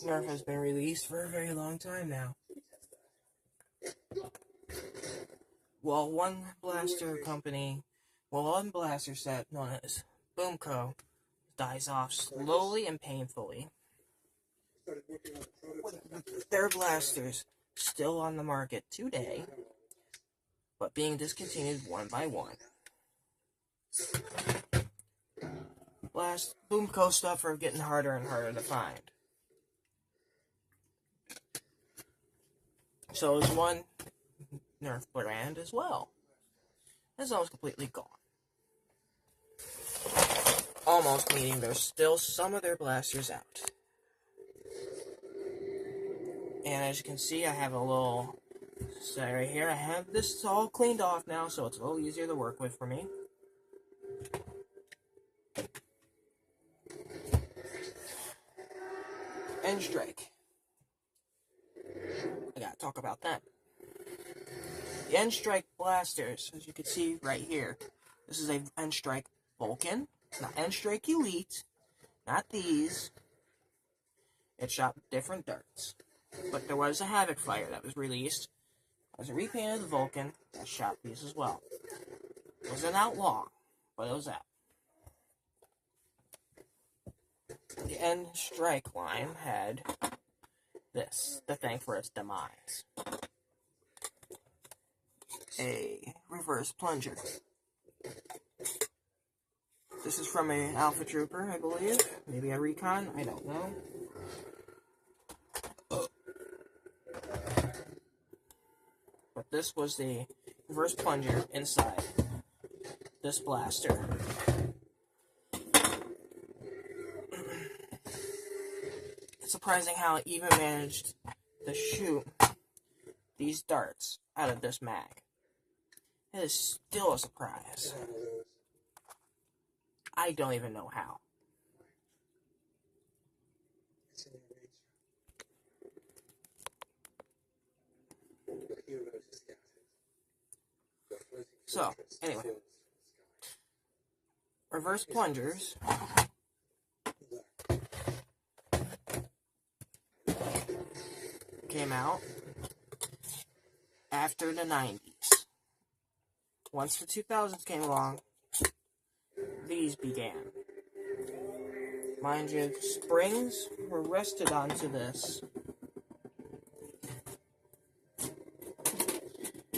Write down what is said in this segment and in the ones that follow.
Nerf has been released for a very long time now. Well, one blaster set known as Boomco dies off slowly and painfully, with their blasters still on the market today, but being discontinued one by one. Boomco stuff are getting harder and harder to find. So is one Nerf brand as well. It's almost completely gone. Almost, meaning there's still some of their blasters out. And as you can see, I have a little set right here. I have this all cleaned off now, so it's a little easier to work with for me. End Strike. I gotta talk about them. The End Strike blasters, as you can see right here, this is a End Strike Vulcan. It's not End Strike Elite, not these. It shot different darts. But there was a Havoc Fire that was released. It was a repainted Vulcan that shot these as well. It wasn't out long, but it was out. The End Strike line had this to thank for its demise. A reverse plunger. This is from a Alpha Trooper, I believe. Maybe a Recon, I don't know. But this was the reverse plunger inside this blaster. It's surprising how it even managed to shoot these darts out of this mag. It is still a surprise. I don't even know how. So, anyway. Reverse plungers came out after the 90s. Once the 2000s came along, these began. Mind you, springs were rested onto this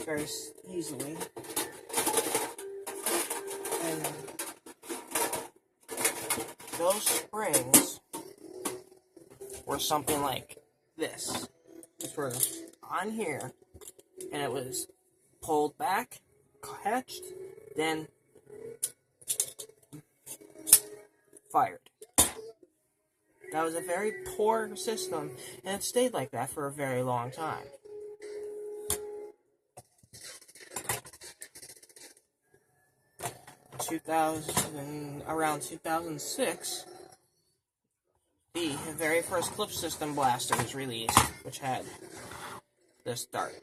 very easily. And those springs were something like this. Which were on here, and it was pulled back, catched, then fired. That was a very poor system, and it stayed like that for a very long time. Around 2006, the very first clip system blaster was released, which had this dart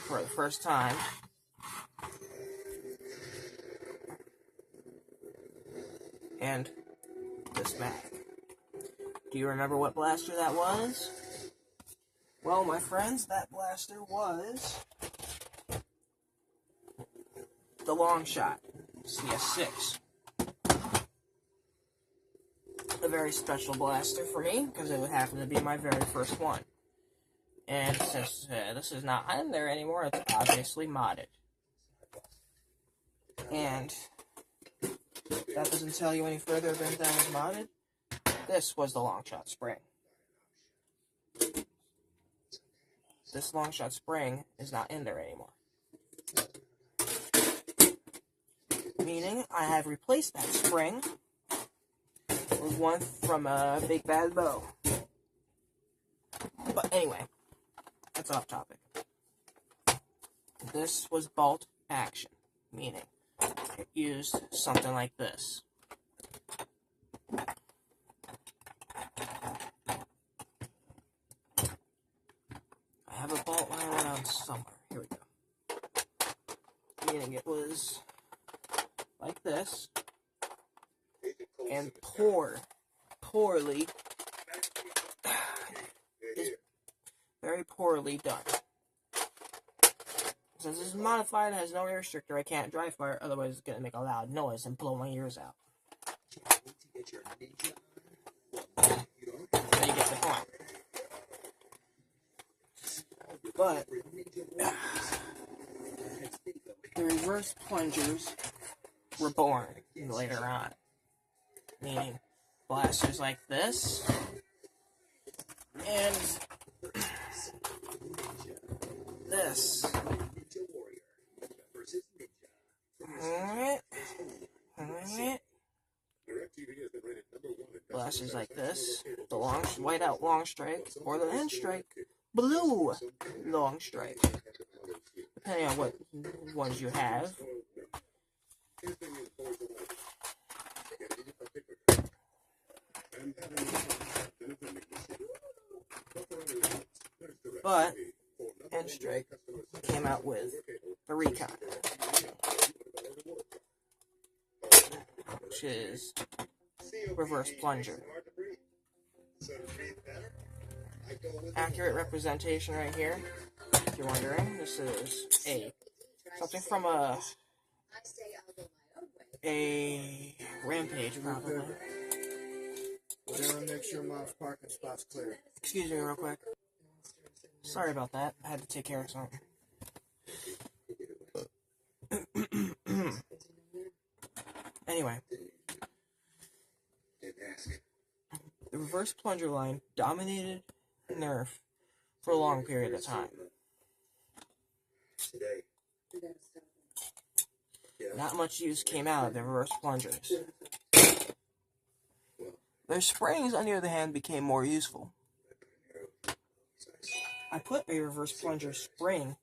for the first time. And this mag. Do you remember what blaster that was? Well, my friends, that blaster was the Long Shot CS6. A very special blaster for me, because it would happen to be my very first one. And since this is not in there anymore, it's obviously modded. And that doesn't tell you any further than that was modded. This was the Long Shot Spring. This Long Shot Spring is not in there anymore. Meaning, I have replaced that spring with one from a Big Bad Bow. But anyway, that's off topic. This was bolt action, meaning it used something like this. I have a bolt line around somewhere. Here we go. Meaning it was like this, and poorly Very poorly done. Since this is modified and has no air restrictor, I can't dry fire, otherwise it's going to make a loud noise and blow my ears out. So you get the point. But the reverse plungers were born later on. Meaning blasters like this and this. Blasters like this, the long whiteout long strike, or the end strike, blue long strike, depending on what ones you have. But end strike came out with the Recon, which is reverse plunger. Accurate representation right here. If you're wondering, this is something from a Rampage, probably. Whatever makes your mom's parking spots clear. Excuse me real quick. Sorry about that. I had to take care of something. Anyway. The reverse plunger line dominated Nerf for a long period of time. Not much use came out of the reverse plungers. Their springs, on the other hand, became more useful. I put a reverse plunger spring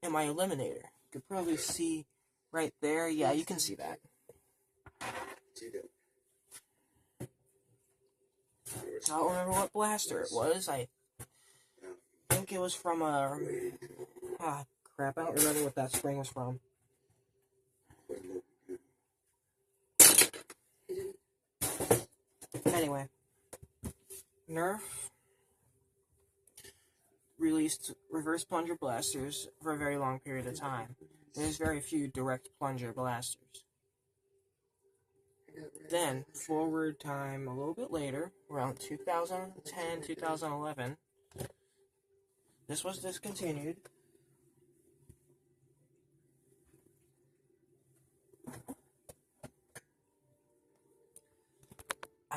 in my eliminator. You could probably see right there. Yeah, you can see that. I don't remember what blaster it was. I think it was from a... crap, I don't remember what that spring was from. Anyway, Nerf released reverse plunger blasters for a very long period of time. There's very few direct plunger blasters. Then, forward time a little bit later, around 2010, 2011, this was discontinued.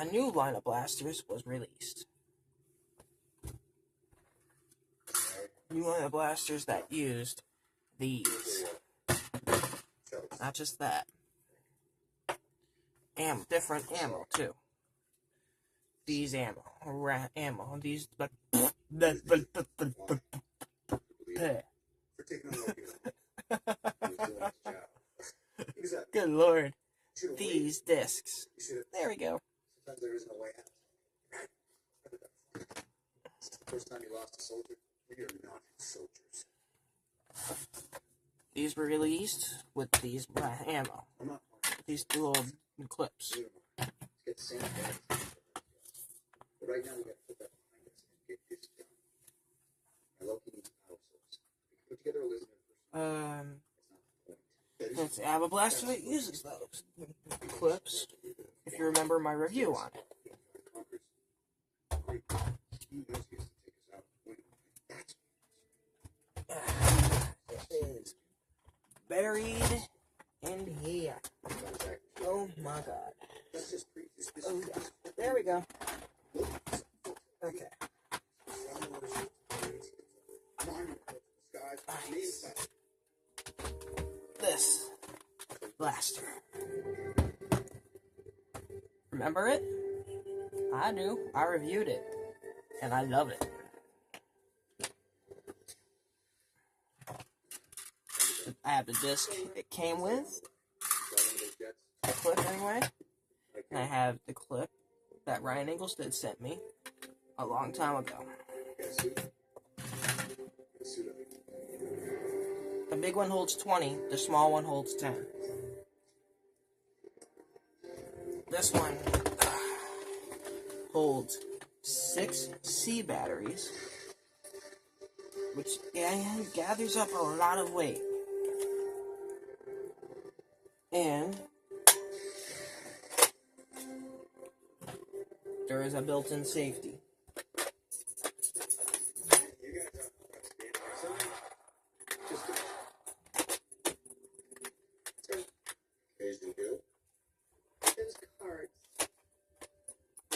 A new line of blasters was released. New line of blasters that used these. Not just that. Different ammo, too. These ammo. These... Good lord. These discs. There we go. Sometimes there isn't a way out. First time you lost a soldier, we are not soldiers. These were released with these ammo. These little clips. Right now we got to put that behind us and get this done. I love needs a power source. We can put together a list of I have a blaster that uses those clips. If you remember my review on it. It is buried in here. Oh my god. Oh, yeah. There we go. Okay. This blaster. Remember it? I do. I reviewed it. And I love it. I have the disc it came with. The clip anyway. And I have the clip that Ryan Engelstead sent me a long time ago. The big one holds 20, the small one holds 10. This one holds 6 C batteries which gathers up a lot of weight. And there is a built-in safety.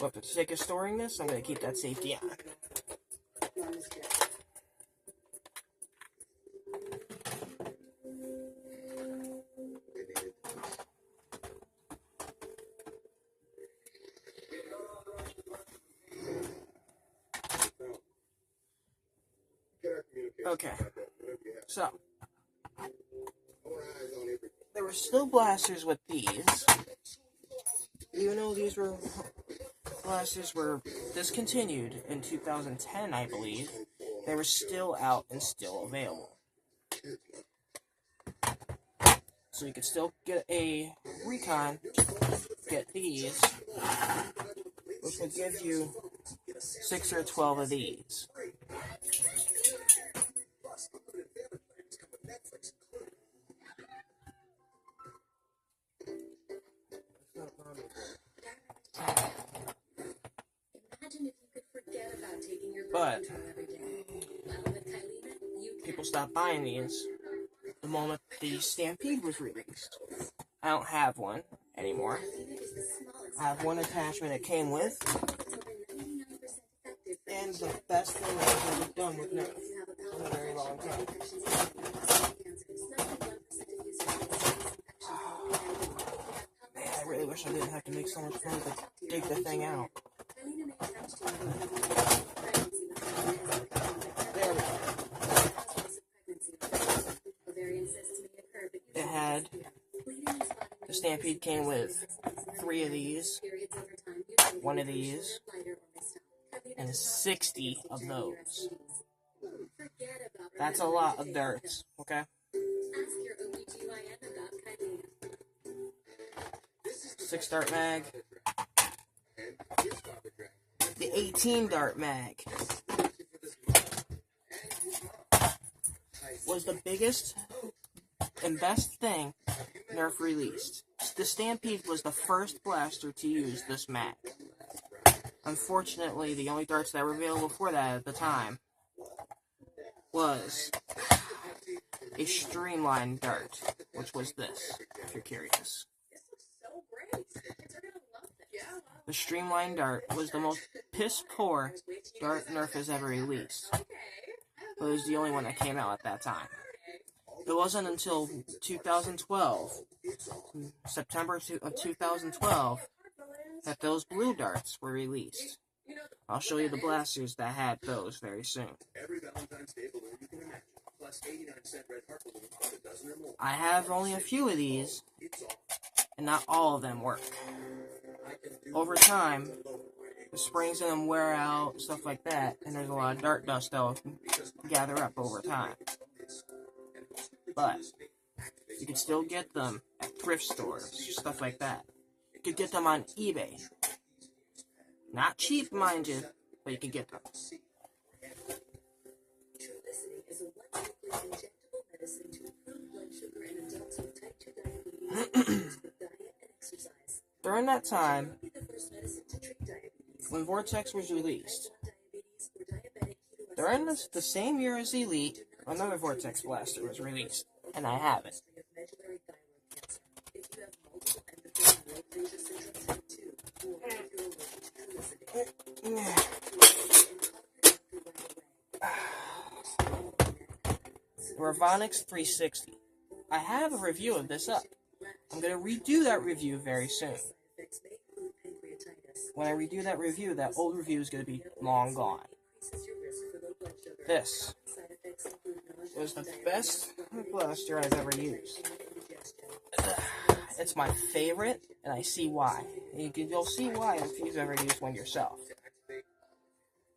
But for the sake of storing this, I'm going to keep that safety on. Okay, so there were still blasters with these, even though these blasters were discontinued in 2010, I believe. They were still out and still available. So you could still get a recon, get these, which would give you 6 or 12 of these. But people stopped buying these the moment the Stampede was released. I don't have one anymore. I have one attachment it came with, and the best thing I've ever done with Nerf in a very long time. Man, I really wish I didn't have to make so much fun to dig the thing out. There we go. It had, the Stampede came with 3 of these, 1 of these, and 60 of those. That's a lot of darts, okay? 6 dart mag. The 18 dart mag was the biggest and best thing Nerf released. The Stampede was the first blaster to use this mag. Unfortunately, the only darts that were available for that at the time was a streamlined dart, which was this, if you're curious. The streamlined dart was the most piss-poor dart Nerf has ever released. It was the only one that came out at that time. It wasn't until 2012, September of 2012, that those blue darts were released. I'll show you the blasters that had those very soon. I have only a few of these, and not all of them work. Over time, the springs in them wear out, stuff like that, and there's a lot of dart dust that'll gather up over time. But you can still get them at thrift stores, stuff like that. You can get them on eBay. Not cheap, mind you, but you can get them. During that time, when Vortex was released, during the same year as Elite, another Vortex blaster was released, and I have it. Ravonix 360. I have a review of this up. I'm going to redo that review very soon. When I redo that review, that old review is going to be long gone. This was the best blaster I've ever used. It's my favorite, and I see why. You'll see why if you've ever used one yourself.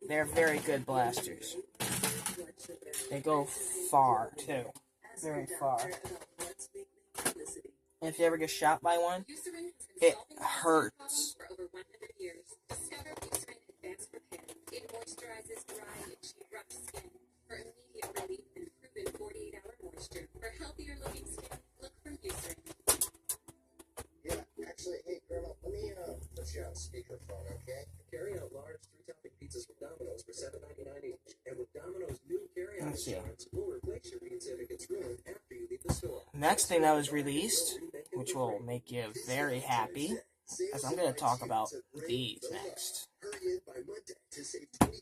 They're very good blasters. They go far, too. Very far. And if you ever get shot by one, it hurts. punch-out speakerphone, okay? Carry out large 3-topping pizzas from Domino's for $7.99 each. And with Domino's new carry-out insurance, we'll replace your pizza if it gets ruined after you leave the store. Next thing that was released, which will make you very happy, as I'm going to talk about these next. Hurry in by Monday to save 25%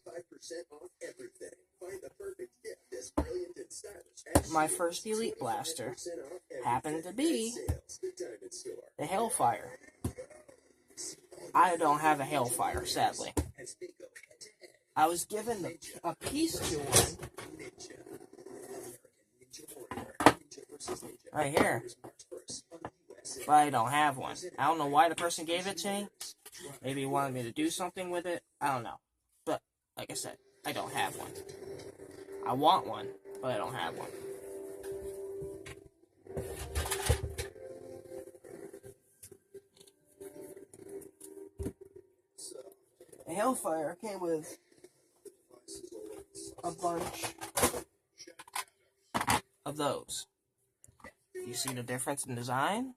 off everything. Find the perfect gift that's brilliant and stylish. My first Elite Blaster happened to be the Hellfire. I don't have a Hellfire, sadly. I was given a piece to one right here, but I don't have one. I don't know why the person gave it to me. Maybe he wanted me to do something with it. I don't know. But, like I said, I don't have one. I want one, but I don't have one. The Hellfire came with a bunch of those. You see the difference in design?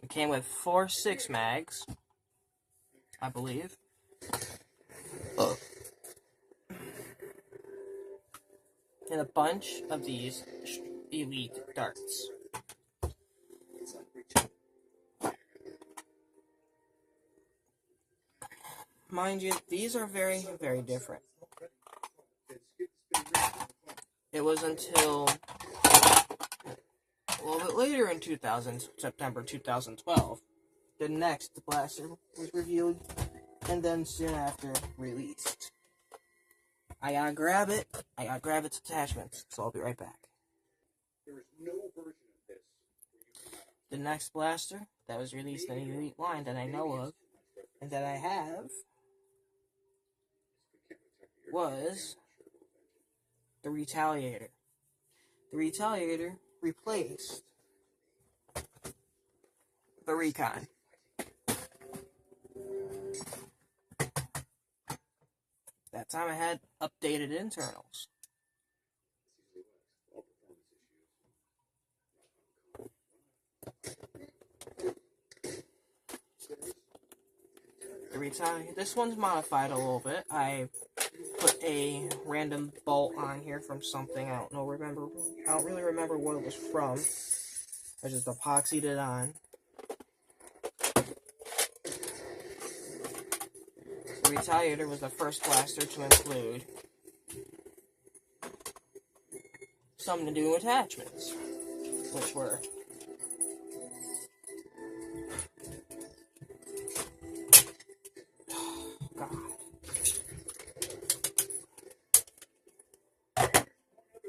It came with 4 6-mags, I believe. And a bunch of these Elite darts. Mind you, these are very, very different. It was until a little bit later in September 2012, the next blaster was revealed, and then soon after released. I gotta grab it. I gotta grab its attachments, so I'll be right back. There is no version of this. The next blaster that was released in the Elite line that I know of, and that I have, was the Retaliator. The Retaliator replaced the Recon. That time I had updated internals. The Retaliator. This one's modified a little bit. I put a random bolt on here from something. I don't really remember what it was from. I just epoxied it on. The Retaliator was the first blaster to include some new attachments, which were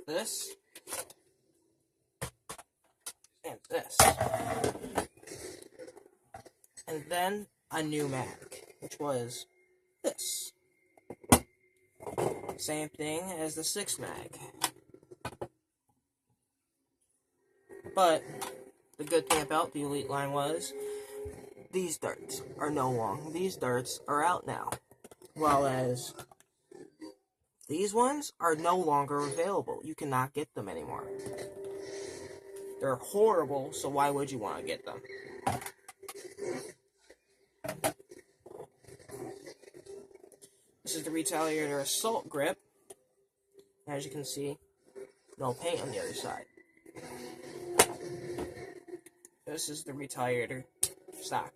this and this, and then a new mag, which was this. Same thing as the 6-mag. But the good thing about the Elite line was these darts are these darts are out now, while as these ones are no longer available. You cannot get them anymore. They're horrible, so why would you want to get them? This is the Retaliator Assault Grip. As you can see, no paint on the other side. This is the Retaliator stock.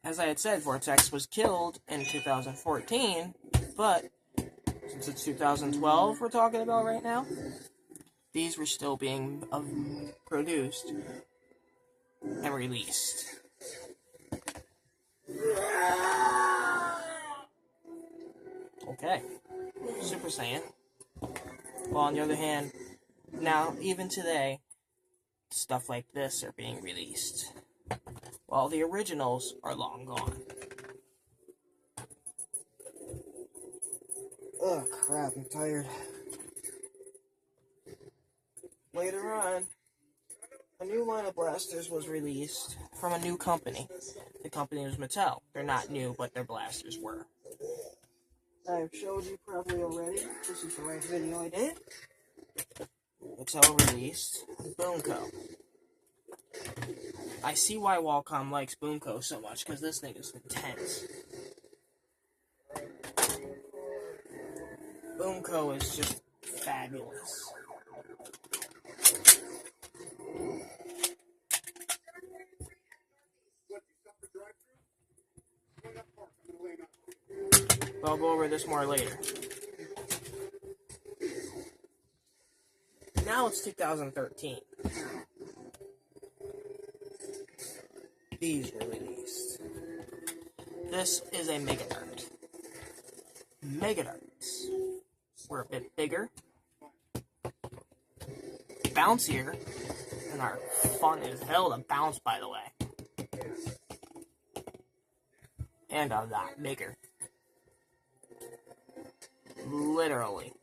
As I had said, Vortex was killed in 2014, but since it's 2012 we're talking about right now, these were still being produced and released. Okay, Super Saiyan. Well, on the other hand, now, even today, stuff like this are being released, while the originals are long gone. Oh crap, I'm tired. Later on, a new line of blasters was released from a new company. the company was Mattel. They're not new, but their blasters were. I've showed you probably already. This is the right video I did. Mattel released Boomco. I see why Wacom likes Boomco so much, because this thing is intense. Boomco is just fabulous. But I'll go over this more later. Now it's 2013. These were released. This is a Mega Dart. Mega Darts were a bit bigger, bouncier, and are fun as hell to bounce, by the way. And a lot bigger. Literally.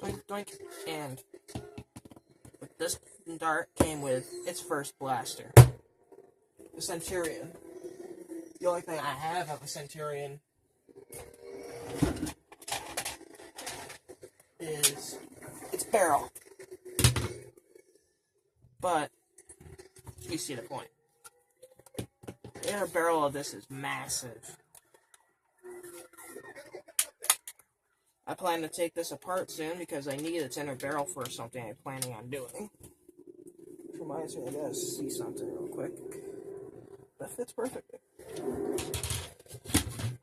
Doink, doink. And this dart came with its first blaster, the Centurion. The only thing I have of a Centurion is its barrel. But you see the point. The inner barrel of this is massive. I plan to take this apart soon because I need its inner barrel for something I'm planning on doing. Which reminds me, I gotta see something real quick. That fits perfectly.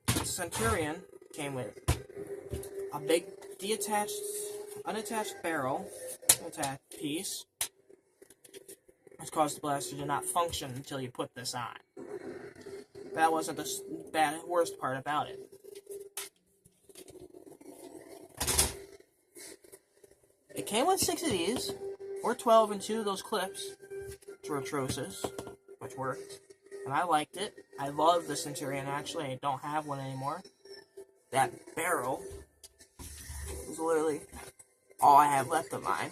The Centurion came with a big unattached barrel, attached piece, which caused the blaster to not function until you put this on. That wasn't the worst part about it. It came with 6 of these, or 12 and 2 of those clips, which were atrocious, which worked. And I liked it. I love the Centurion, actually. I don't have one anymore. That barrel is literally all I have left of mine.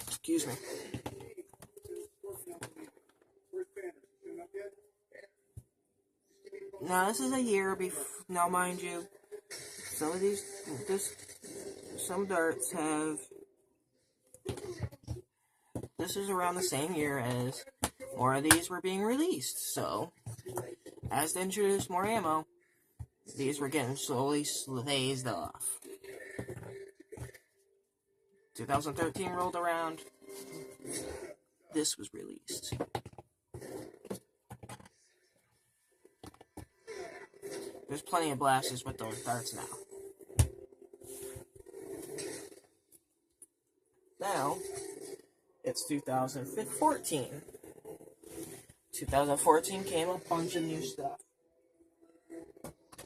Excuse me. Now, this is a year before. Now, mind you, some darts have. This is around the same year as more of these were being released. So, as they introduced more ammo, these were getting slowly phased off. 2013 rolled around. This was released. There's plenty of blasters with those darts now. Now, it's 2014. 2014 came a bunch of new stuff.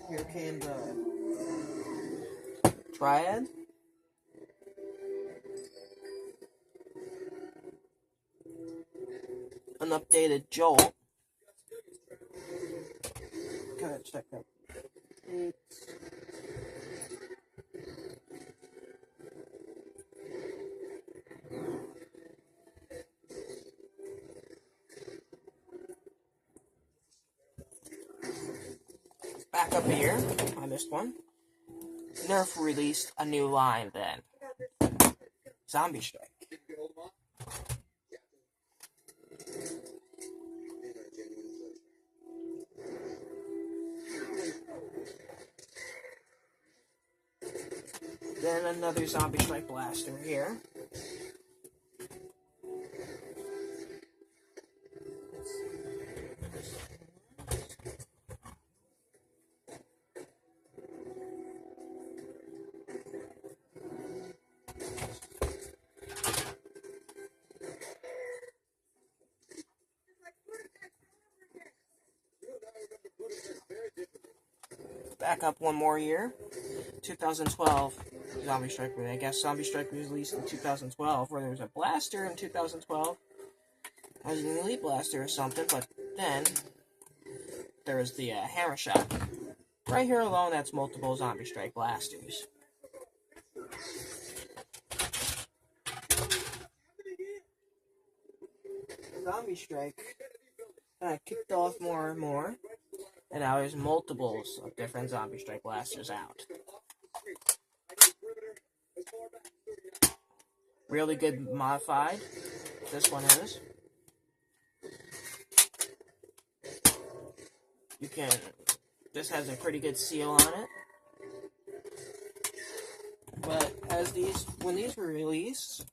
Here came the Triad. An updated Jolt. Gotta check that. Back up here, I missed one. Nerf released a new line then. Zombie Strike. Then another Zombie Strike blaster here. Back up one more year. 2012 Zombie Strike. I guess Zombie Strike was released in 2012, where there was a blaster in 2012. It was an Elite Blaster or something, but Then there is the Hammer Shot. Right here alone, that's multiple Zombie Strike blasters. Zombie Strike kicked off more and more, and now there's multiples of different Zombie Strike blasters out. Really good modified, this one is. This has a pretty good seal on it. But when these were released,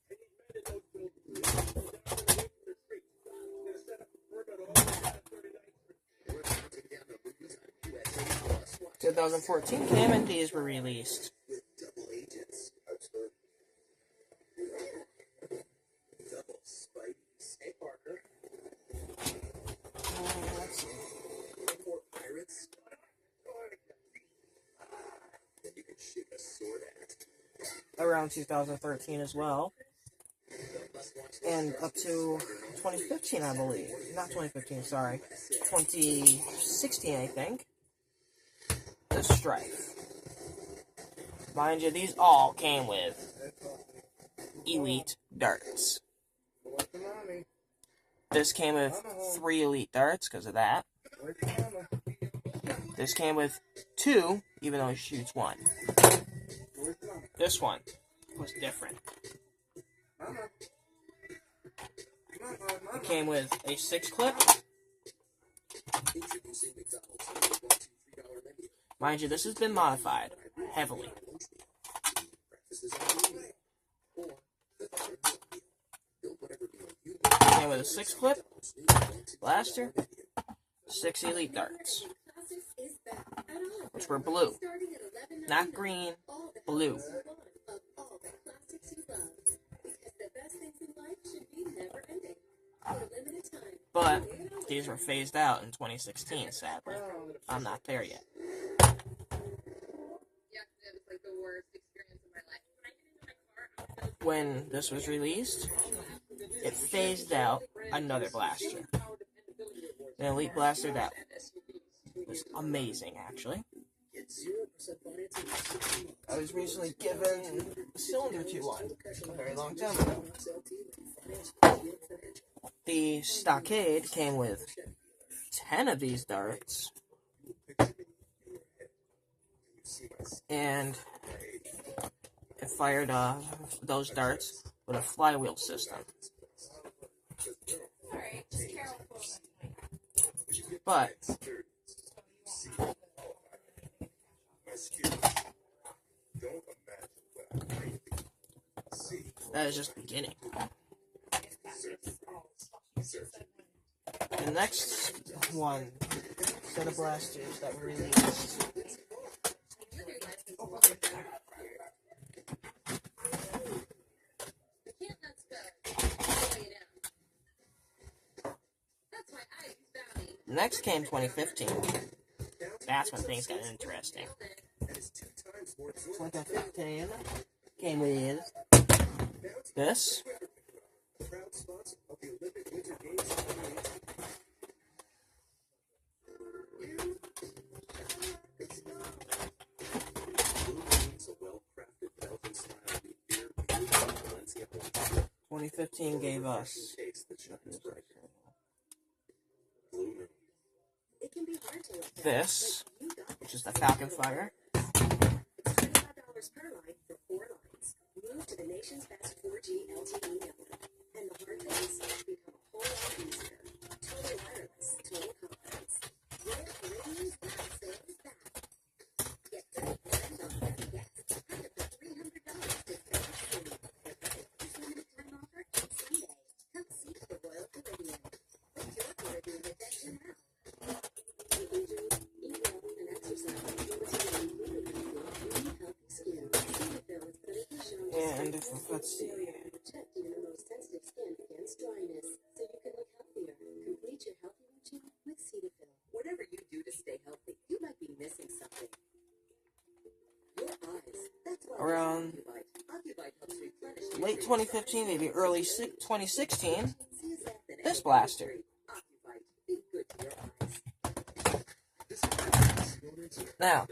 2014 came and these were released. Let's see. Around 2013 as well. And up to 2015, I believe. Not 2015, sorry. 2016, I think. The Strife. Mind you, these all came with Elite darts. This came with 3 Elite darts because of that. This came with 2, even though it shoots 1. This one was different. It came with a 6-clip. Mind you, this has been modified heavily. It came with a 6-clip blaster, 6 Elite darts, which were blue. Not green, blue. But these were phased out in 2016, sadly. I'm not there yet. When this was released, it phased out another blaster. An Elite blaster that was amazing, actually. I was recently given a cylinder to one a very long time ago. The Stockade came with 10 of these darts, and it fired those darts with a flywheel system. But that is just the beginning. The next set of blasters that were released. Next came 2015. That's when things got interesting. 2015 came with this. '15 gave us this, which is the Falcon Fire. $25 per line for 4 lines. Move to the nation's best 4G LTE network, and the hard things become a whole lot easier. Total wireless, total confidence. Your Canadian's best sales back. Get 30% off every guest. Up to $300 discount soon. This limited time offer ends Sunday. Come see the Royal Caribbean. Book your Caribbean adventure now. Aging, eat well, and exercise. And let's see. Protect even the most sensitive skin against dryness, so you can look healthier. Complete your healthy routine with Cetaphil. Whatever you do to stay healthy, you might be missing something. Your eyes. That's why Around Ocuvite helps replenish late 2015, maybe early 2016, this blaster. Ocuvite. Be good to Now,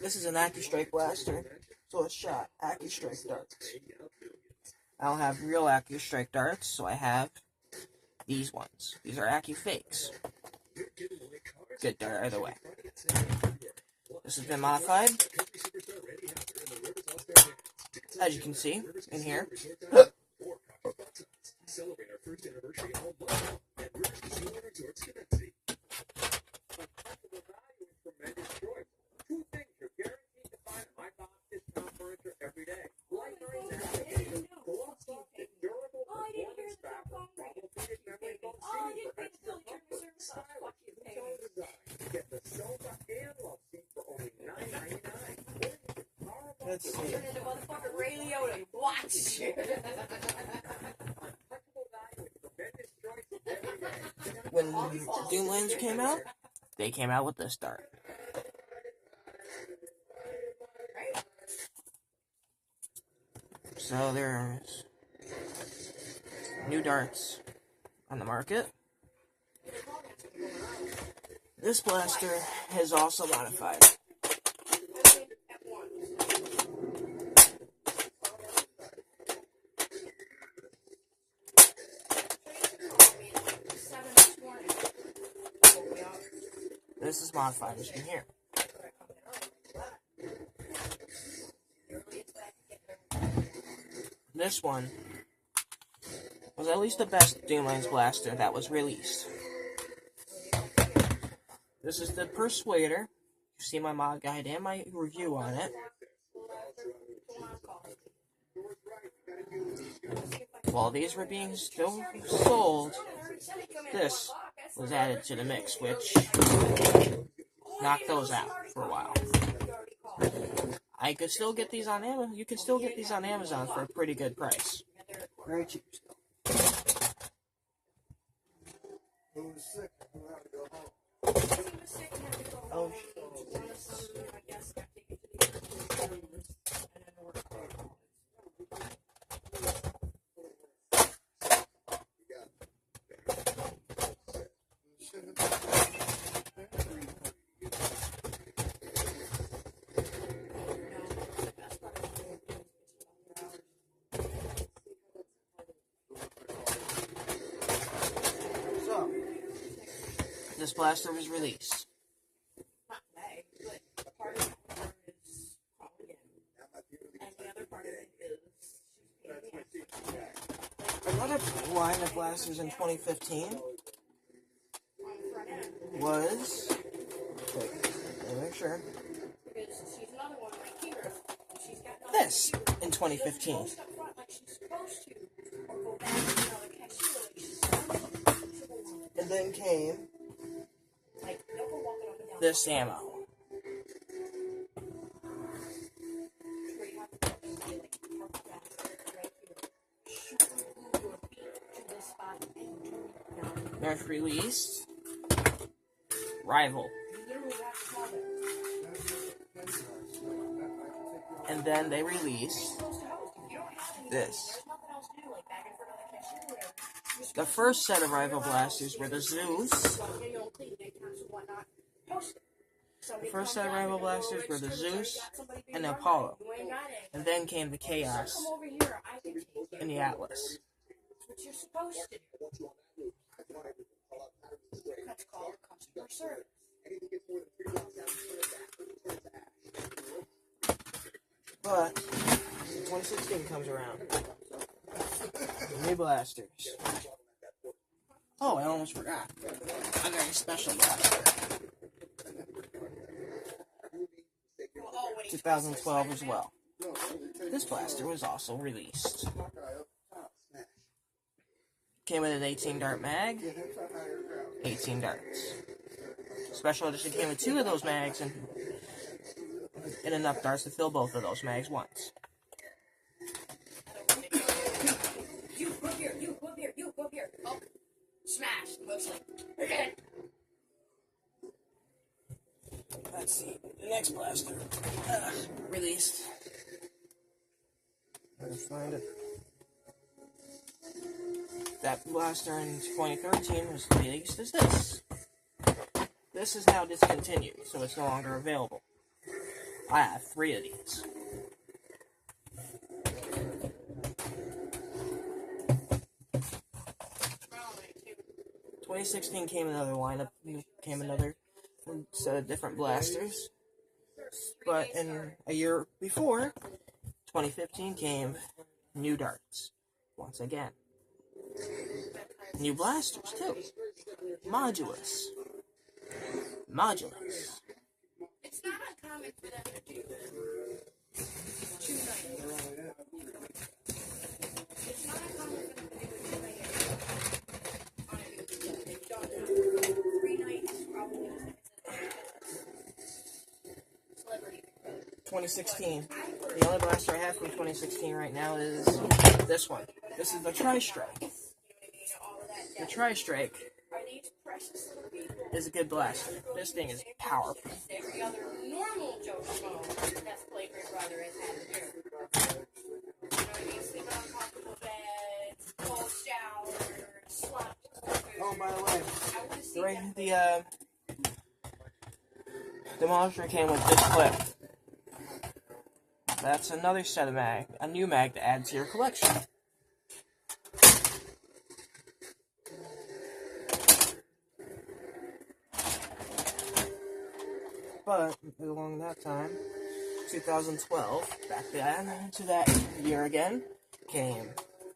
this is an AccuStrike blaster, so it's shot AccuStrike darts. I don't have real AccuStrike darts, so I have these ones. These are AccuFakes. Good dart either way. This has been modified, as you can see in here. Celebrate our first anniversary all month at River's Casino Resorts Schenectady. Unprecedented value and tremendous choice. Two things you're guaranteed to find in my box discount furniture every day. Lifetime navigator, gloss-soft and durable performance fabric, trouble-fitted memory foam seating for extra comfort, stylish, detailed design. Get the sofa and love seat for only $9.99. Let's see. When Doomlands came out, they came out with this dart. So there's new darts on the market. This blaster is also modified. This is modified, as you can hear. This one was at least the best Doomlands blaster that was released. This is the Persuader. You see my mod guide and my review on it. While these were being still sold, this was added to the mix, which knocked those out for a while. I could still get these on Amazon. You can still get these on Amazon for a pretty good price. Very cheap still. Oh, so, this blaster was released. Another line of blasters in 2015 was, wait, let me make sure, this in 2015. And then came this ammo. Nerf released Rival. And then they released this. The first set of Rival blasters were the Zeus. The first set of Rival blasters were the Zeus and the Apollo. And then came the Chaos and the Atlas. What you're supposed to do. That's called customer service. But 2016 comes around. New blasters. Oh, I almost forgot. I got a special blaster. 2012 as well. This blaster was also released. Came with an 18 dart mag, 18 darts. Special edition came with 2 of those mags and enough darts to fill both of those mags once. You go up here, you go up here, you go up here. Oh, smash, mostly. Okay. Let's see, the next blaster released. Let's find it. That blaster in 2013 was released as this. this is now discontinued, so it's no longer available. I have 3 of these. In 2016 came another lineup, came another set of different blasters. But in a year before, 2015 came new darts. Once again. New blasters, too. Modulus. It's not uncommon for them to do 2 nights. It's not uncommon for them to do 2 nights on a new video. They've done that. 3 nights, probably. Celebrity. 2016. The only blaster I have from 2016 right now is this one. This is the Tri-Strike. The Tri-Strike is a good blaster. This thing is powerful. Every other normal Joe Schmo that's played Big Brother has had to do. You know what I mean? Sleeping on comfortable beds, cold showers, sloppy. Oh, by the way, the monster came with this clip. That's another set of a new mag to add to your collection. But along that time, 2012, back then to that year again, came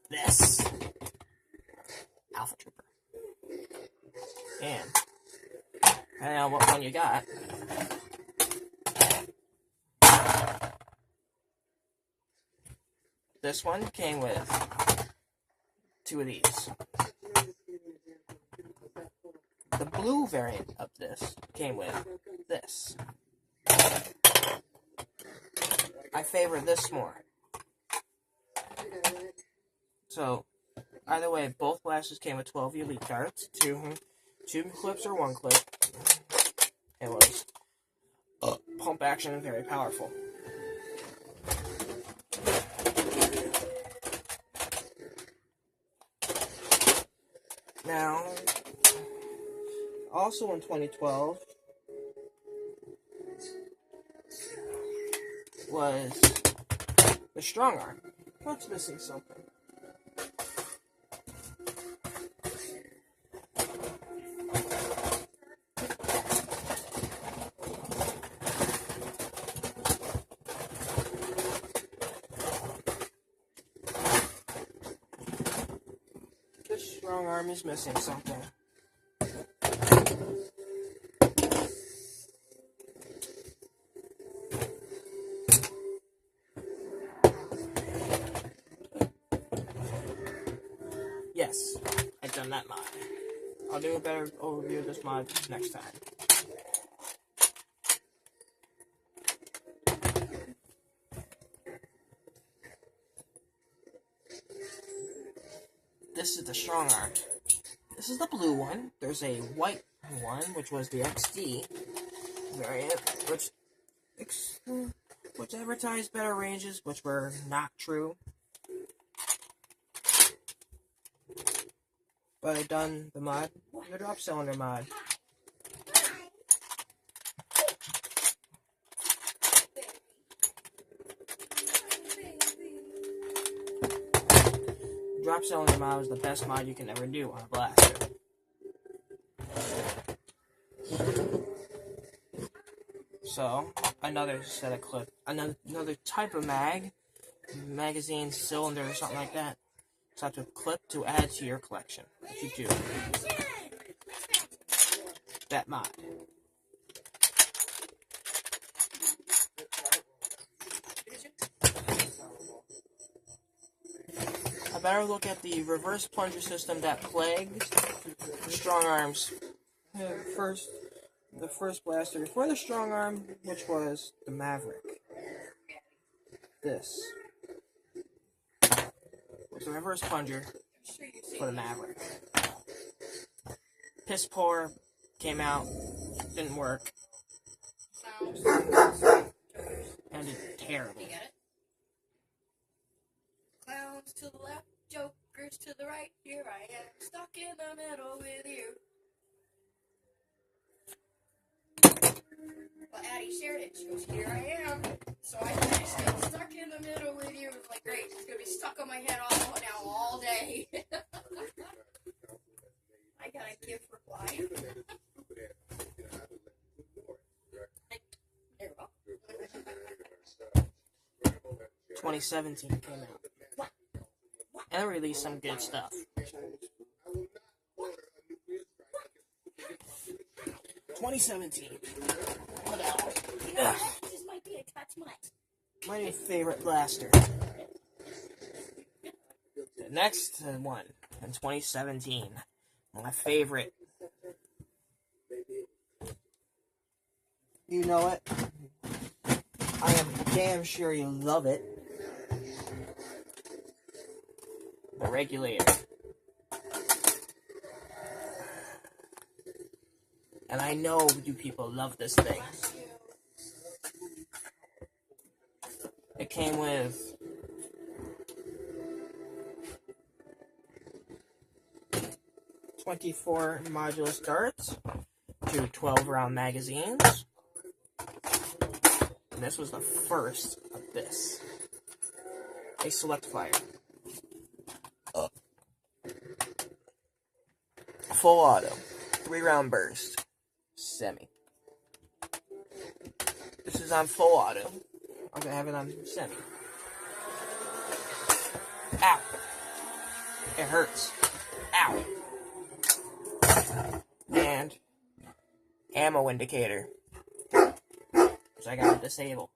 this Alpha Trooper. And depending on what one you got, this one came with 2 of these. The blue variant of this came with this. I favor this more. So, either way, both blasters came with 12 elite darts, 2 clips or 1 clip. It was pump action and very powerful. Now, also in 2012 was the Strong Arm. What's missing something? The Strong Arm is missing something. Yes, I've done that mod. I'll do a better overview of this mod next time. This is the Strong Arm. This is the blue one. There's a white one, which was the XD variant, which advertised better ranges, which were not true. But I've done the mod, the drop cylinder mod. Drop cylinder mod is the best mod you can ever do on a blaster. So, another set of another type of magazine, cylinder, or something like that. Type of clip to add to your collection if you do that mod. A better look at the reverse plunger system that plagued Strong Arms. The first blaster before the Strong Arm, which was the Maverick. This was the reverse plunger for the Maverick. Piss poor, came out, didn't work, ended terribly. Clowns to the left, jokers to the right. Here I am, stuck in the middle with you. shared it. She goes, here I am. So I finished it, stuck in the middle with you. It was like, great, it's going to be stuck on my head all day. I got a gift reply. There we go. 2017 came out. And released some good stuff. 2017. What else? This might be a touch much. My new favorite blaster. The next one in 2017. My favorite. You know it. I am damn sure you love it. The regulator. And I know you people love this thing. It came with 24 modulus darts, 2 12-round magazines. And this was the first of this. A select fire. Full auto. 3-round burst. Semi. This is on full auto. I'm gonna have it on semi. Ow. It hurts. Ow. And ammo indicator. So I gotta disable.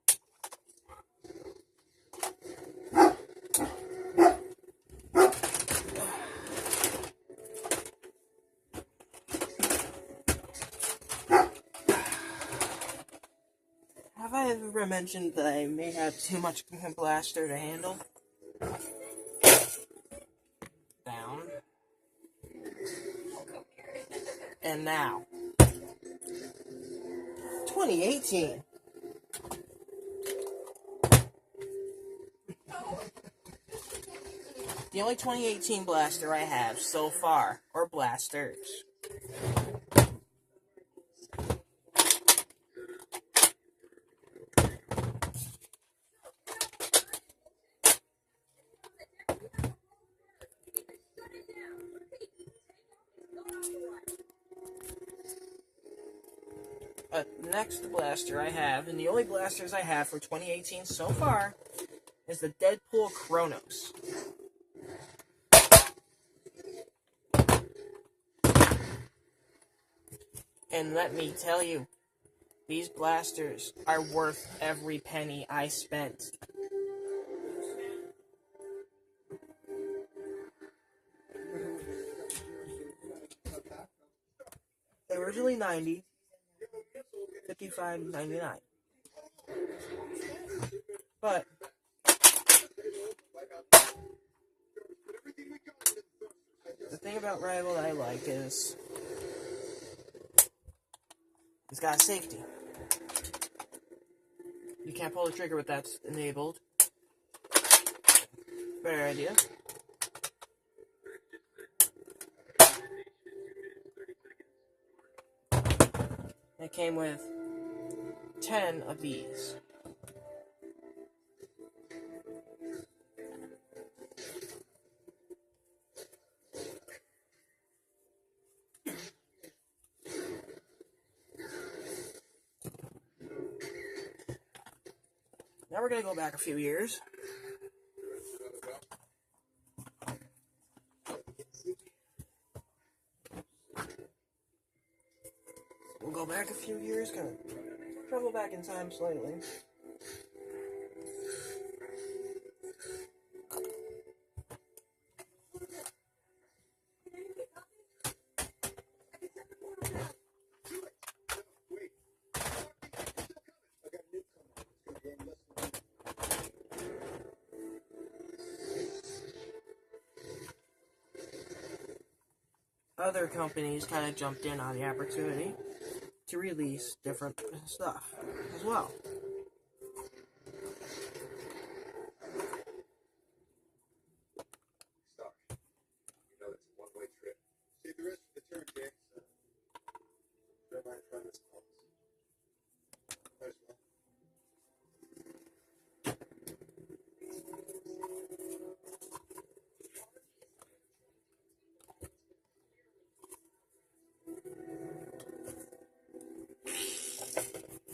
Have I ever mentioned that I may have too much blaster to handle? Down. And now. 2018. The only 2018 blaster I have so far, or blasters. Next blaster I have, and the only blasters I have for 2018 so far, is the Deadpool Chronos. And let me tell you, these blasters are worth every penny I spent. They were originally $90, $55.99. But the thing about Rival that I like is it's got safety. You can't pull the trigger with that enabled. Better idea. It came with 10 of these. Now we're going to go back a few years. We'll go back a few years, kind of travel back in time slightly. Other companies kind of jumped in on the opportunity to release different stuff as well.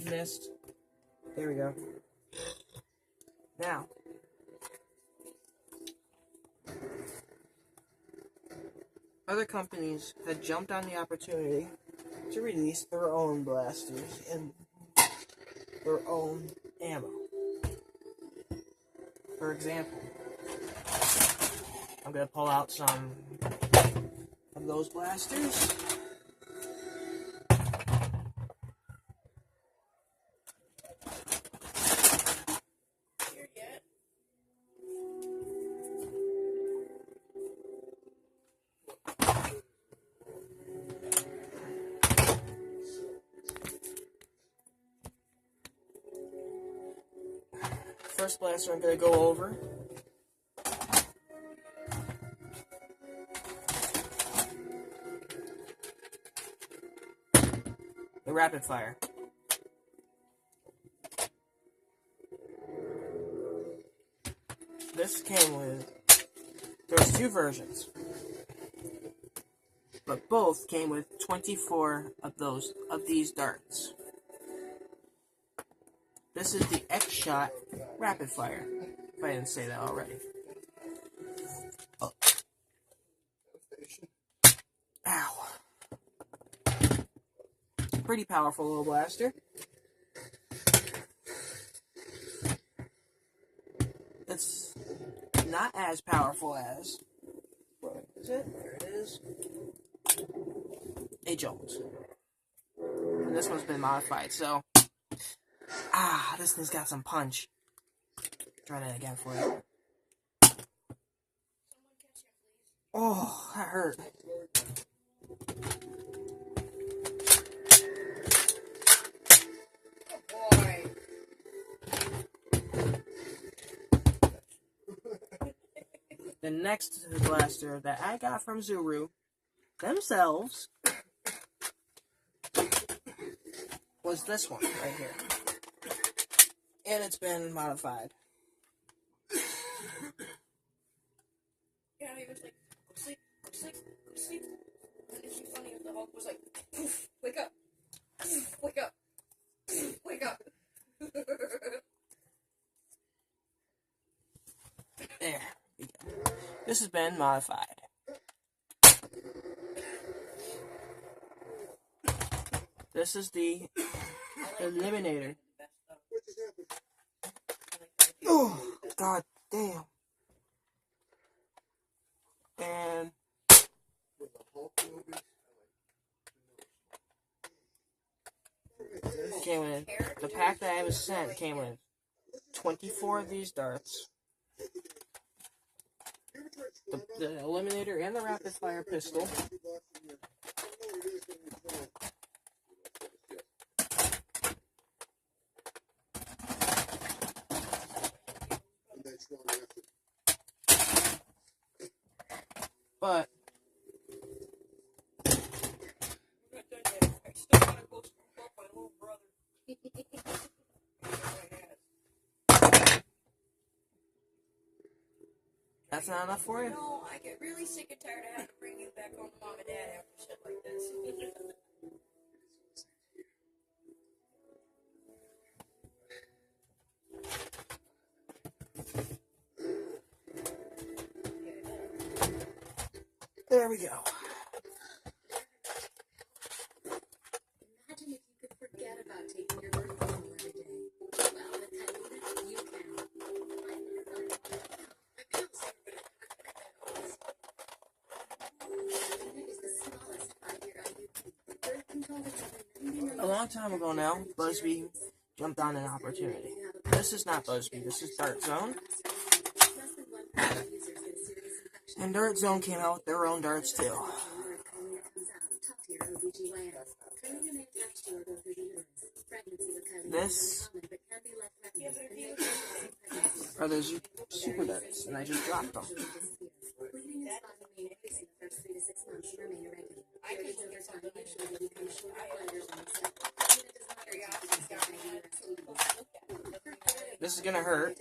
missed. There we go. Now, other companies had jumped on the opportunity to release their own blasters and their own ammo. For example, I'm going to pull out some of those blasters. Here yet? First blaster I'm going to go over. The rapid fire. This came with, there's two versions, but both came with 24 of these darts. This is the X-Shot rapid fire, if I didn't say that already. Oh. Ow. Pretty powerful little blaster. It's not as powerful as, what is it? There it is. A Jolt. And this one's been modified, so. This thing's got some punch. Try that again for you. Someone catch him, please. Oh, that hurt. Oh boy. The next blaster that I got from Zuru themselves was this one right here. And it's been modified. Yeah, he was like, go sleep, go sleep, go sleep. And it'd be funny if the Hulk was like, poof, wake up, poof, wake up, poof, wake up. There we go. This has been modified. This is the Eliminator. Oh, god damn. And came with the pack that I was sent came with 24 of these darts, the Eliminator and the rapid fire pistol. But I still gotta go scoop up my little brother. that's not enough for you? No, I get really sick and tired of having to bring you back home to mom and dad after shit like this. There we go. Imagine if you could forget about taking your birth control every day. Well, with Tylena, you can. Tylena is the smallest 5-year IUD. Birth control is only 99 A long time ago now, Busby jumped on an opportunity. This is not Busby, this is Dart Zone. Less than 1% of users get a serious infection. And Dart Zone came out with their own darts too. Tylena comes out top-tier OBGYN. Tylena may attach to or go through the uterus. Pregnancy with Tylena This is uncommon, but can be life-threatening. And may cause pregnancy. are those super darts, and I just dropped them. Bleeding and spotting may increase in the first 3 to 6 months and remain irregular. Periods over time usually will become shorter, lighter, than expected. Tylena does not protect against getting USTD. This is gonna hurt.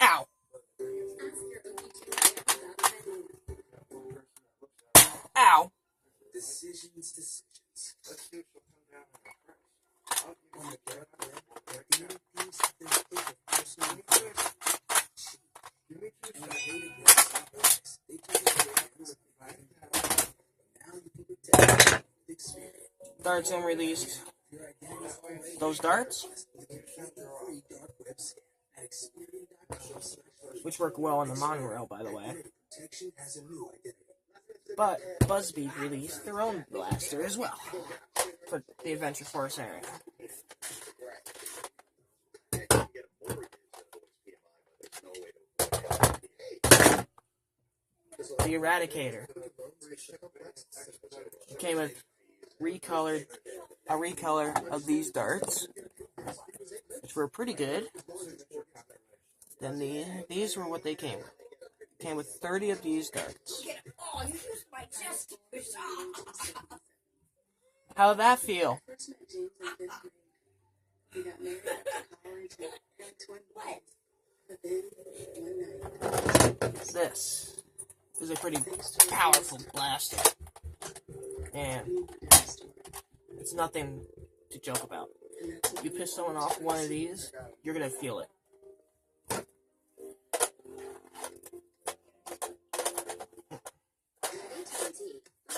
Ow! Ask your OBGYN about Tylena. Ow! Decisions. Let's see if she'll come down on her price. darts and released those darts, which work well on the monorail, by the way. But Buzzbee released their own blaster as well for the Adventure Force area. The Eradicator came with a recolor of these darts, which were pretty good. Then these were what they came with. Came with 30 of these darts. Oh, you used my chest. How'd that feel? First met James in fifth grade. We got married after college and had twin boys. But then, one night, This is a pretty powerful blaster, and it's nothing to joke about. You piss someone off one of these, you're gonna feel it.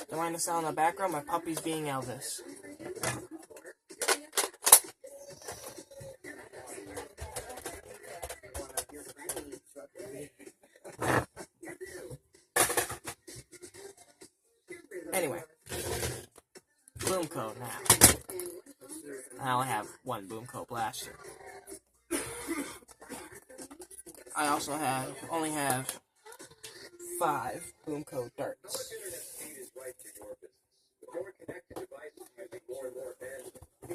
Don't mind the sound in the background, my puppy's being Elvis. Anyway, Boomco now. I only have one Boomco blaster. I also only have 5 Boomco darts.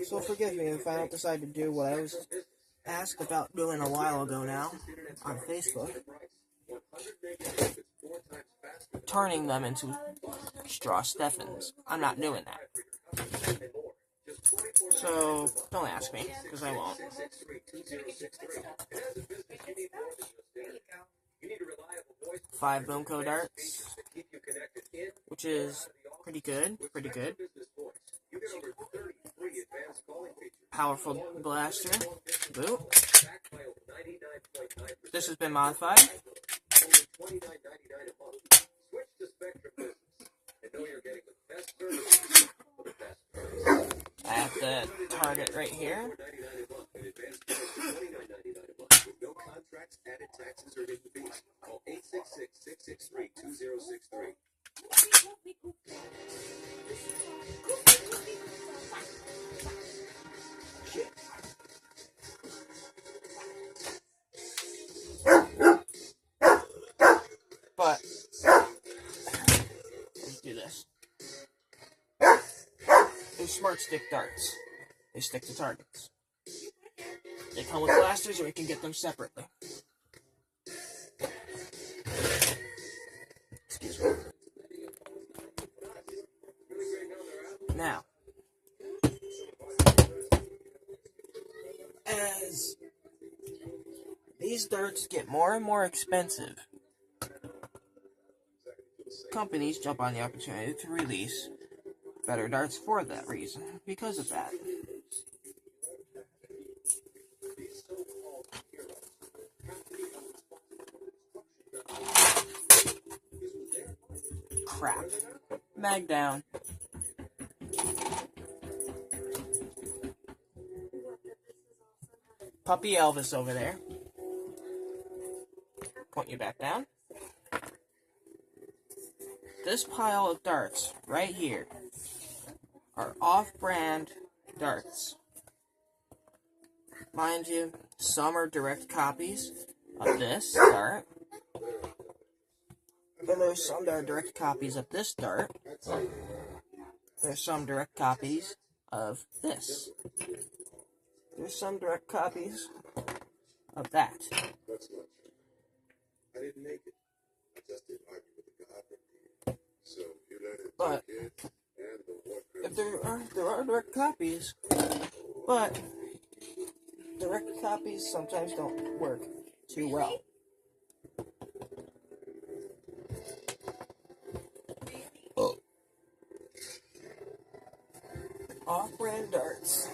So forgive me if I don't decide to do what I was asked about doing a while ago now on Facebook. Turning them into straw Steffens. I'm not doing that. So don't ask me, because I won't. 5 Boomco darts, which is pretty good. Powerful blaster. Boot. This has been modified. I have the target right here. No contracts, added taxes, or hidden fees. Call 866-663-2063. But let's do this. They're smart stick darts. They stick to targets. They come with blasters, or we can get them separately. Excuse me. Now, as these darts get more and more expensive, companies jump on the opportunity to release better darts for that reason, because of that. Crap. Mag down. Puppy Elvis over there. Point you back down. This pile of darts right here are off-brand darts. Mind you, some are direct copies of this dart. Then there's some that are direct copies of this dart. There's some direct copies of this. There's some direct copies of that. I didn't make it. I just didn't argue with the guy. So you let it But if there are direct copies, but direct copies sometimes don't work too well. Off-brand darts.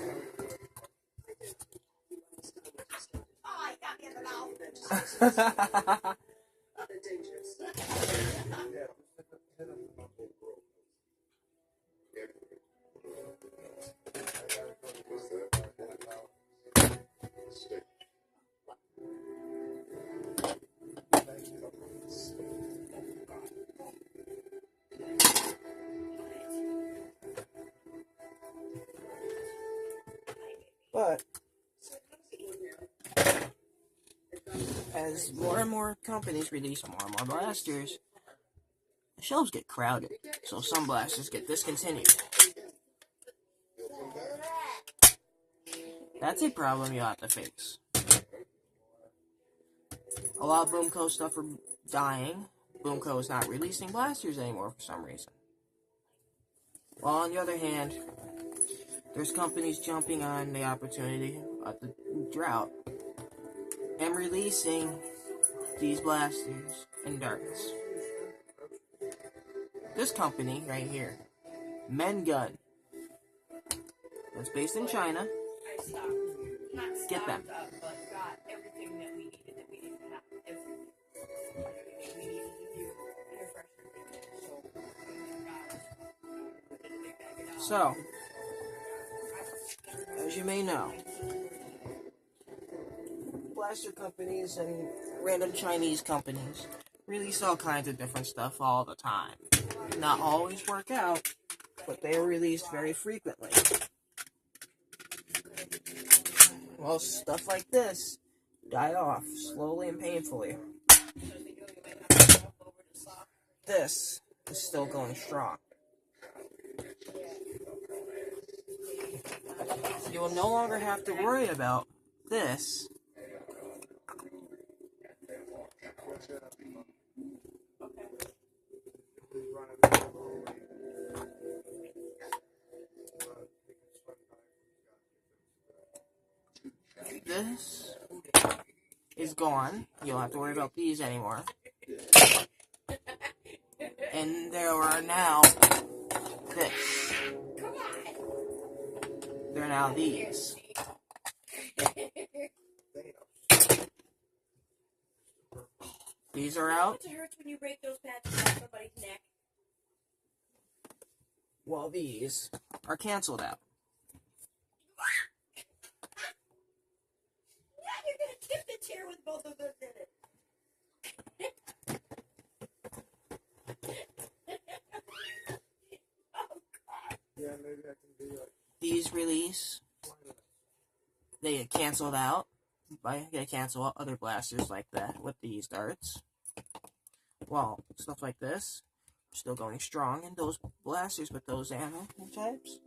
But as more and more companies release more and more blasters, the shelves get crowded, so some blasters get discontinued. That's a problem you have to face. A lot of Boomco stuff are dying. Boomco is not releasing blasters anymore for some reason. While on the other hand, there's companies jumping on the opportunity of the drought and releasing these blasters and darts. This company right here, Men Gun, that's based in China. I stocked, not Get them. stocked up, but got everything that we needed to have. Everything. We needed a new air freshener. So, as you may know, blaster companies and random Chinese companies release all kinds of different stuff all the time. Not always work out, but they are released very frequently. Well, stuff like this die off slowly and painfully. This is still going strong. You will no longer have to worry about this. This is gone. You don't have to worry about these anymore. And there are now this. They're now these. These are out. It hurts when you break those patches off somebody's neck. While these are canceled out. Yeah, you're gonna tip the chair with both of those in it. Oh God. Yeah, maybe I can do like. These release. They get canceled out. They cancel out other blasters like that with these darts. Well, stuff like this are still going strong, and those blasters with those ammo types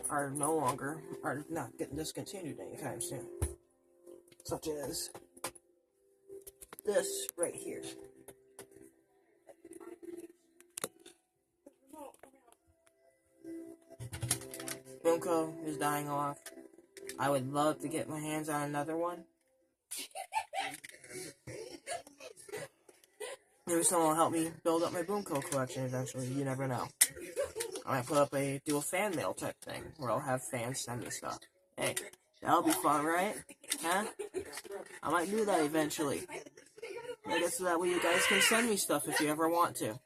are not getting discontinued anytime soon. Such as this right here. Boomco is dying off. I would love to get my hands on another one. Maybe someone will help me build up my Boomco collection eventually. You never know. I might do a fan mail type thing where I'll have fans send me stuff. Hey, that'll be fun, right? Huh? I might do that eventually. I guess so that way you guys can send me stuff if you ever want to.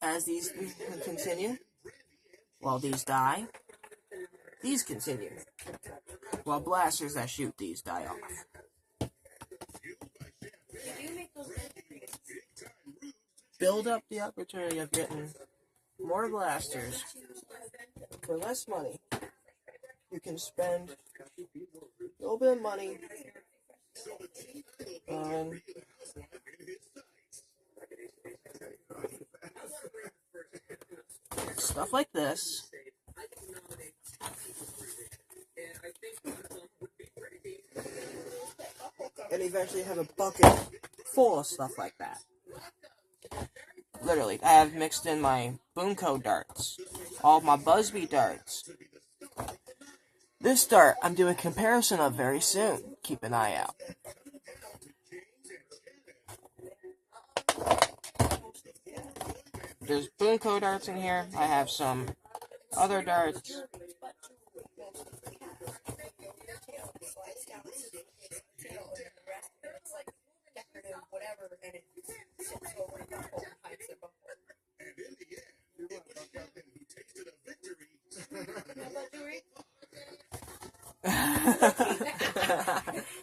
As these continue, while these die, these continue. While blasters that shoot these die off. You do make those Build up the opportunity of getting more blasters for less money. You can spend a little bit of money on stuff like this. And eventually have a bucket full of stuff like that. Literally, I have mixed in my Boomco darts, all of my Busby darts. This dart, I'm doing a comparison of very soon. Keep an eye out. There's Boomco darts in here. I have some other darts.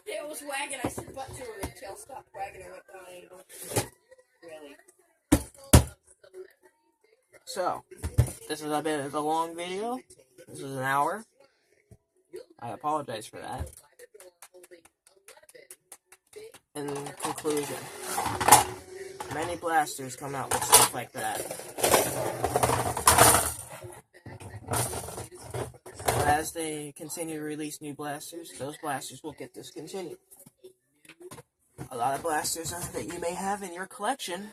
Tail was wagging, I said butt to her, and tail stopped wagging and went down. Really? So, this is a bit of a long video. This is an hour. I apologize for that. In conclusion, many blasters come out with stuff like that. But as they continue to release new blasters, those blasters will get discontinued. A lot of blasters that you may have in your collection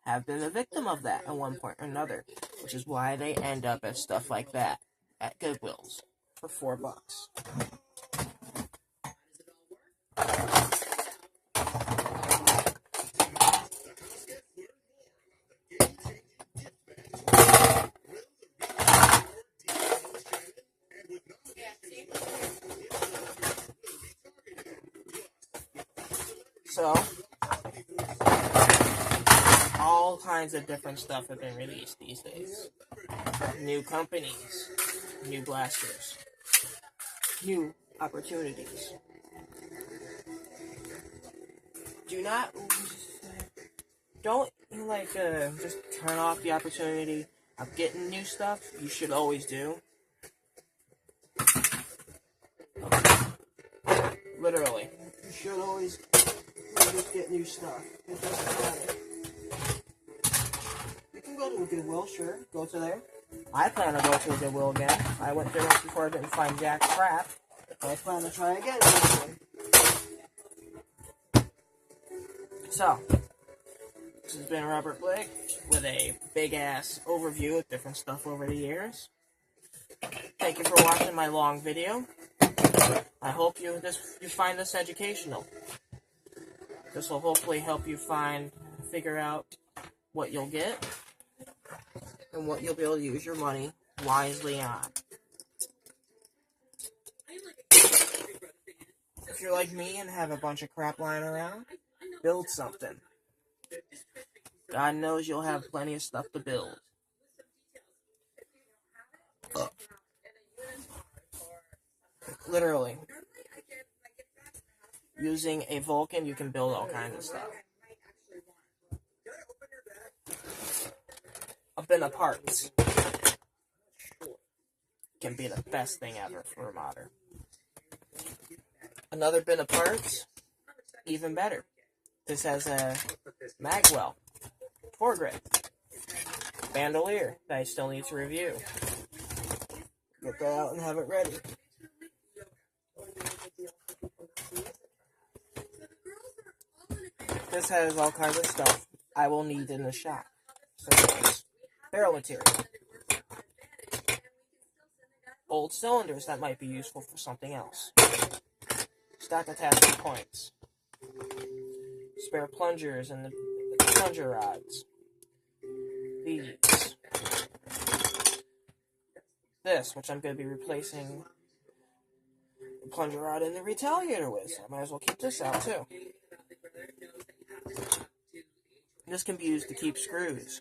have been a victim of that at one point or another, which is why they end up as stuff like that at Goodwills for $4. So, all kinds of different stuff have been released these days. New companies, new blasters, new opportunities. Don't just turn off the opportunity of getting new stuff. You should always do. Literally, you should always just get new stuff. It doesn't matter. You can go to a Goodwill, sure. Go to there. I plan to go to a Goodwill again. I went there once before, I didn't find jack crap. I plan to try again eventually. So, this has been Robert Blake with a big-ass overview of different stuff over the years. Thank you for watching my long video. I hope you find this educational. This will hopefully help you figure out what you'll get and what you'll be able to use your money wisely on. If you're like me and have a bunch of crap lying around, build something. God knows you'll have plenty of stuff to build. Literally. Using a Vulcan, you can build all kinds of stuff. A bin of parts can be the best thing ever for a modder. Another bin of parts, even better. This has a magwell, foregrip, bandolier that I still need to review. Get that out and have it ready. This has all kinds of stuff I will need in the shop, such as barrel material, old cylinders that might be useful for something else, stock attachment points, spare plungers and the plunger rods, these, this, which I'm going to be replacing the plunger rod and the retaliator with, so I might as well keep this out too. This can be used to keep screws.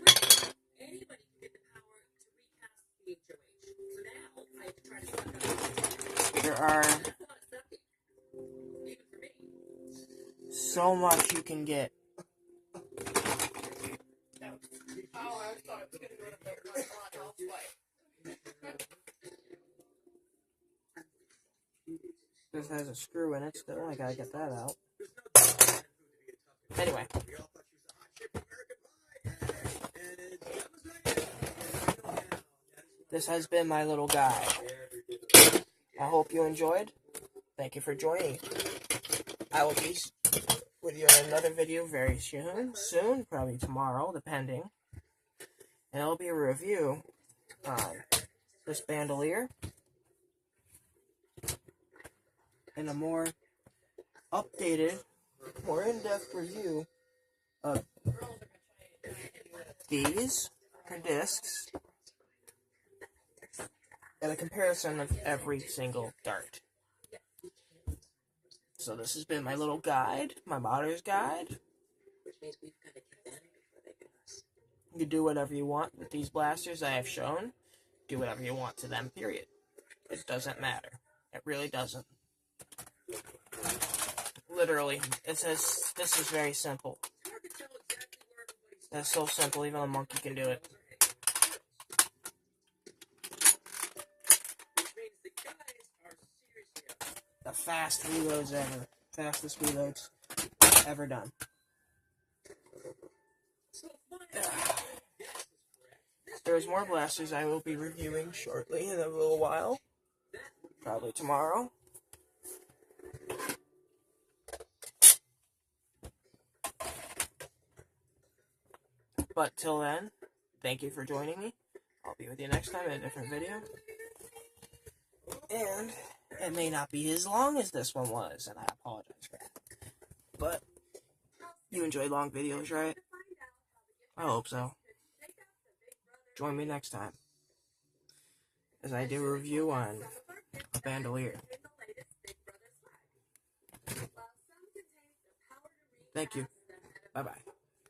There are so much you can get. This has a screw in it still. I gotta get that out. Anyway. This has been my little guide. I hope you enjoyed. Thank you for joining. I will be with you in another video very soon, probably tomorrow, depending. And it'll be a review on this bandolier and a more updated, more in-depth review of these discs and a comparison of every single dart. So this has been my little guide, my modder's guide. You can do whatever you want with these blasters I have shown. Do whatever you want to them, period. It doesn't matter. It really doesn't. Literally, it says this is very simple. That's so simple, even a monkey can do it. fast reloads ever. Fastest reloads ever done. There's more blasters I will be reviewing shortly in a little while. Probably tomorrow. But till then, thank you for joining me. I'll be with you next time in a different video. And it may not be as long as this one was, and I apologize for that. But you enjoy long videos, right? I hope so. Join me next time as I do a review on a bandolier. Thank you. Bye-bye.